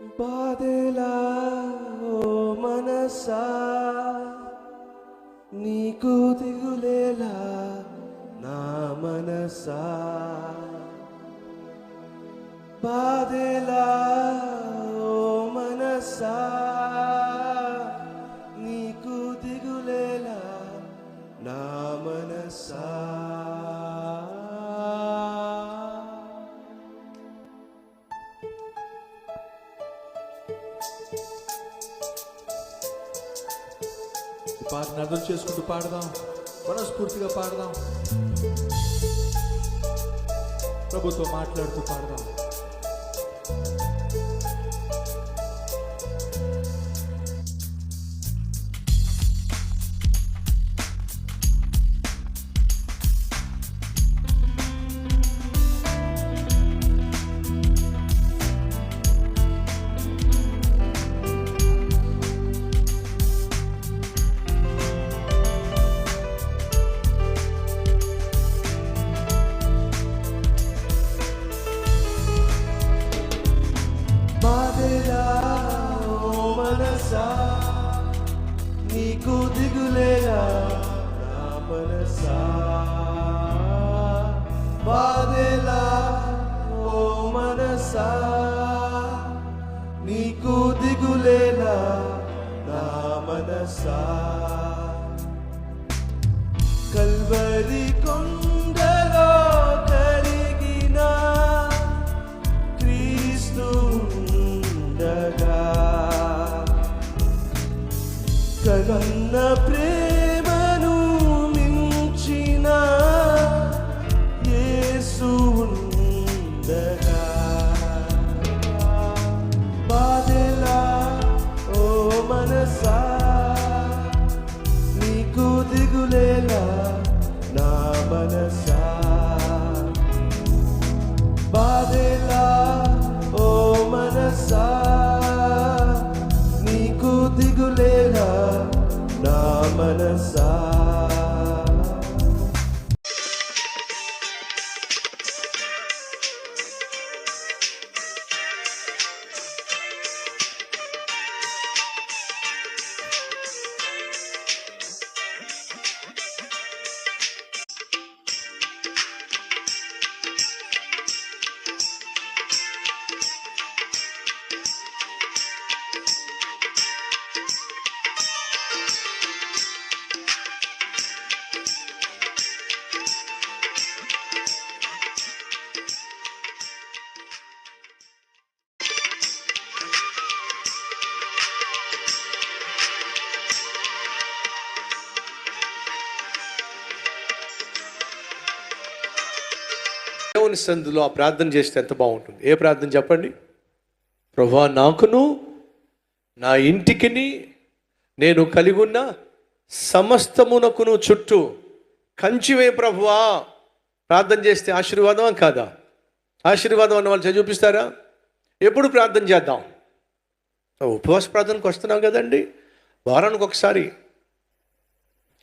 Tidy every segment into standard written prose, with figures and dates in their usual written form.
బాధెలా ఓ మనసా, నీకు దిగులేలా నా మనసా. బాధెలా ఓ మనసా, నీకు దిగులేలా నా మనసా. పాటను అర్థం చేసుకుంటూ పాడదాం, మనస్ఫూర్తిగా పాడదాం, ప్రభుతో మాట్లాడుతూ పాడదాం. బాధెలా ఓ మనసా, నీకు దిగులేలా నా మనసా. బాధెలా ఓ మనసా, నీకు దిగులేలా నా మనసా. కల్వరి కొండలో కరిగిన క్రీస్తు ఉండగా, కన్న ప్రేమను మించిన యేసు ఉండగా. బాధెలా ఓ మనసా, నీకు దిగులేలా నా మనసా. బాధెలా ఓ మనసా, నీకు దిగులేలా నా మనసా. దేవుని సందులో ఆ ప్రార్థన చేస్తే ఎంత బాగుంటుంది. ఏ ప్రార్థన చెప్పండి? ప్రభువా, నాకును నా ఇంటికిని నేను కలిగి ఉన్న సమస్తమునకును చుట్టూ కంచివే ప్రభువా. ప్రార్థన చేస్తే ఆశీర్వాదమా కాదా? ఆశీర్వాదం అన్న వాళ్ళు చూపిస్తారా? ఎప్పుడు ప్రార్థన చేద్దాం? ఉపవాస ప్రార్థనకు వస్తున్నాం కదండి, వారానికి ఒకసారి.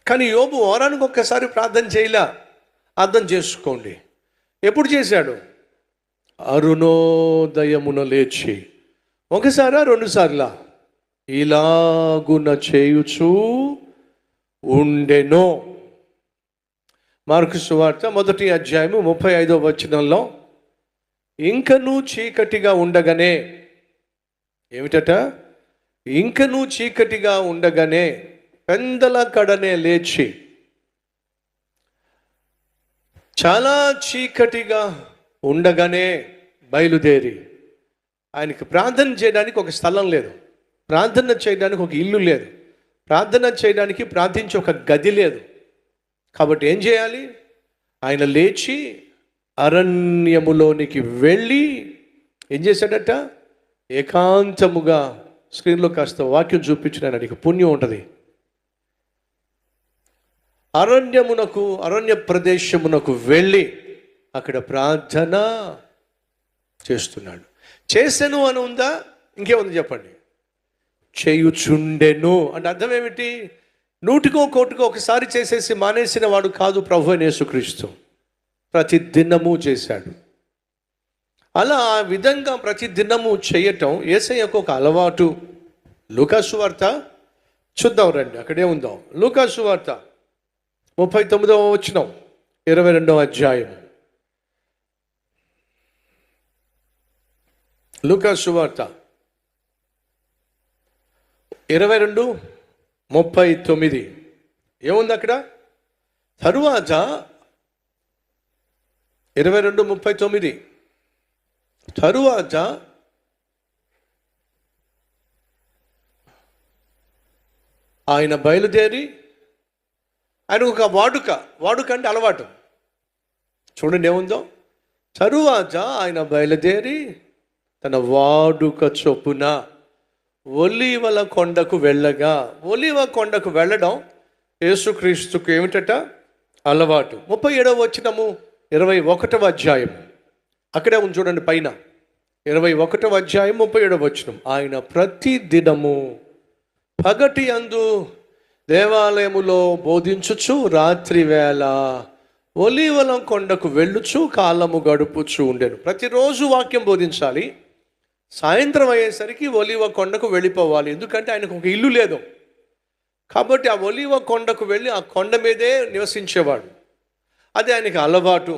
కానీ యోబు వారానికి ఒక్కసారి ప్రార్థన చేయలే. అర్థం చేసుకోండి. ఎప్పుడు చేశాడు? అరుణోదయమున లేచి. ఒకసారా రెండుసార్లా? ఇలాగున చేయుచూ ఉండెనో. మార్కు సువార్త 1వ అధ్యాయము 35వ వచనంలో, ఇంకనూ చీకటిగా ఉండగానే, ఏమిటట? ఇంకనూ చీకటిగా ఉండగానే పెందల కడనే లేచి, చాలా చీకటిగా ఉండగానే బయలుదేరి, ఆయనకి ప్రార్థన చేయడానికి ఒక స్థలం లేదు, ప్రార్థన చేయడానికి ఒక ఇల్లు లేదు, ప్రార్థన చేయడానికి ప్రార్థించే ఒక గది లేదు. కాబట్టి ఏం చేయాలి? ఆయన లేచి అరణ్యములోనికి వెళ్ళి ఏం చేశాడట? ఏకాంతముగా, స్క్రీన్లో కాస్త వాక్యం చూపించిన నీకు పుణ్యం ఉంటుంది. అరణ్య ప్రదేశమునకు వెళ్ళి అక్కడ ప్రార్థన చేస్తున్నాడు. చేసెను అని ఉందా? ఇంకేముంది చెప్పండి? చేయుచుండెను అంటే అర్థం ఏమిటి? నూటికో కోటికో ఒకసారి చేసేసి మానేసిన వాడు కాదు ప్రభు అయిన యేసుక్రీస్తు. ప్రతి దినము చేశాడు. అలా ఆ విధంగా ప్రతి దినము చేయటం యేసయ్యకు ఒక అలవాటు. లూకాసు వార్త చూద్దాం రండి, అక్కడే ఉందాం. లూకాసు వార్త 39వ వచనం, 22వ అధ్యాయం. లూకాసు వార్త 22:39 ఏముంది అక్కడ? తరువాత 22:39 తరువాత ఆయన బయలుదేరి, ఆయన ఒక వాడుక అంటే అలవాటు. చూడండి ఏముందో. తరువాత ఆయన బయలుదేరి తన వాడుక చొప్పున ఒలీవల కొండకు వెళ్ళగా. ఒలీవ కొండకు వెళ్ళడం యేసుక్రీస్తుకు ఏమిటట? అలవాటు. 37వ వచనము, 21వ అధ్యాయం. అక్కడే ఉంది చూడండి పైన. 21వ అధ్యాయం 37వ వచనం. ఆయన ప్రతి దినము పగటి అందు దేవాలయములో బోధించుచు రాత్రి వేళ ఒలీవల కొండకు వెళ్ళుచు కాలము గడుపుచు ఉండెను. ప్రతిరోజు వాక్యం బోధించాలి. సాయంత్రం అయ్యేసరికి ఒలీవ కొండకు వెళ్ళిపోవాలి. ఎందుకంటే ఆయనకు ఒక ఇల్లు లేదు కాబట్టి ఆ ఒలీవ కొండకు వెళ్ళి ఆ కొండ మీదే నివసించేవాడు. అది ఆయనకి అలవాటు.